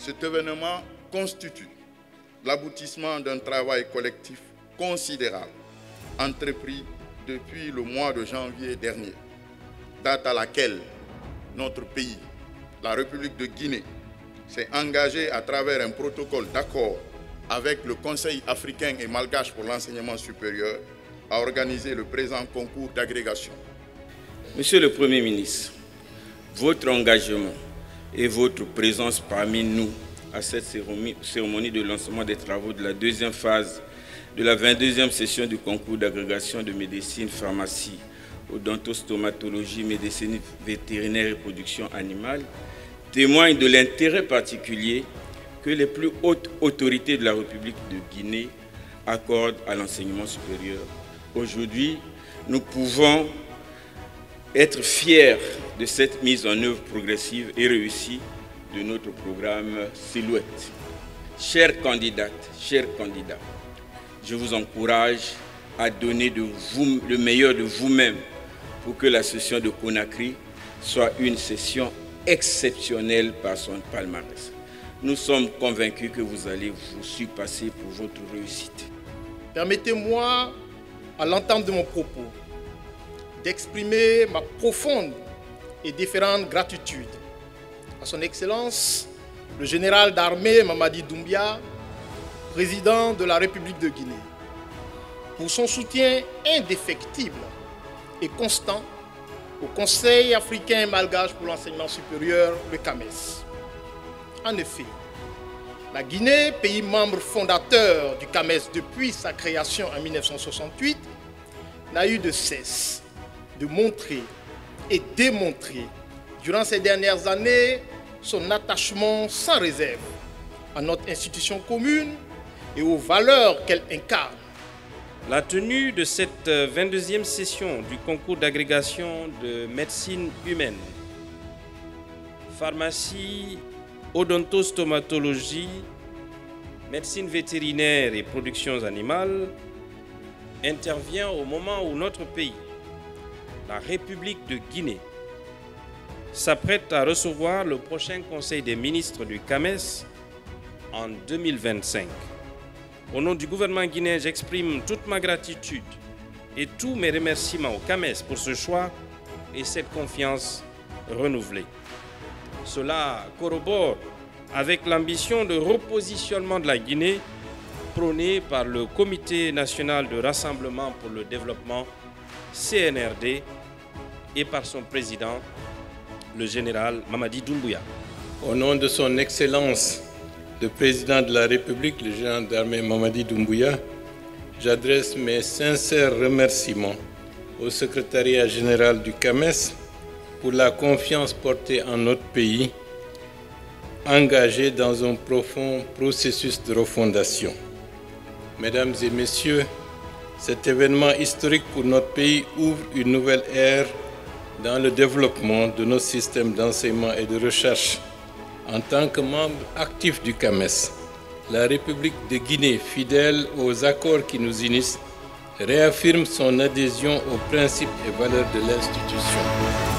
Cet événement constitue l'aboutissement d'un travail collectif considérable entrepris depuis le mois de janvier dernier, date à laquelle notre pays, la République de Guinée, s'est engagé à travers un protocole d'accord avec le Conseil africain et malgache pour l'enseignement supérieur à organiser le présent concours d'agrégation. Monsieur le Premier ministre, votre engagement et votre présence parmi nous à cette cérémonie de lancement des travaux de la deuxième phase de la 22e session du concours d'agrégation de médecine, pharmacie, odontostomatologie, médecine vétérinaire et production animale témoigne de l'intérêt particulier que les plus hautes autorités de la République de Guinée accordent à l'enseignement supérieur. Aujourd'hui, nous pouvons être fiers de cette mise en œuvre progressive et réussie de notre programme Silhouette. Chères candidates, chers candidats, je vous encourage à donner de vous le meilleur de vous-même pour que la session de Conakry soit une session exceptionnelle par son palmarès. Nous sommes convaincus que vous allez vous surpasser pour votre réussite. Permettez-moi, à l'entame de mon propos, d'exprimer ma profonde et déférente gratitude à son Excellence, le général d'armée Mamadi Doumbouya, président de la République de Guinée, pour son soutien indéfectible et constant au Conseil africain et malgache pour l'enseignement supérieur, le CAMES. En effet, la Guinée, pays membre fondateur du CAMES depuis sa création en 1968, n'a eu de cesse de montrer et démontrer durant ces dernières années son attachement sans réserve à notre institution commune et aux valeurs qu'elle incarne. La tenue de cette 22e session du concours d'agrégation de médecine humaine, pharmacie, odontostomatologie, médecine vétérinaire et productions animales intervient au moment où notre pays, la République de Guinée, s'apprête à recevoir le prochain Conseil des ministres du CAMES en 2025. Au nom du gouvernement guinéen, j'exprime toute ma gratitude et tous mes remerciements au CAMES pour ce choix et cette confiance renouvelée. Cela corrobore avec l'ambition de repositionnement de la Guinée prônée par le Comité national de rassemblement pour le développement, CNRD, et par son président, le général Mamadi Doumbouya. Au nom de son Excellence, le président de la République, le général d'armée Mamadi Doumbouya, j'adresse mes sincères remerciements au secrétariat général du CAMES pour la confiance portée en notre pays, engagé dans un profond processus de refondation. Mesdames et messieurs, cet événement historique pour notre pays ouvre une nouvelle ère dans le développement de nos systèmes d'enseignement et de recherche. En tant que membre actif du CAMES, la République de Guinée, fidèle aux accords qui nous unissent, réaffirme son adhésion aux principes et valeurs de l'institution.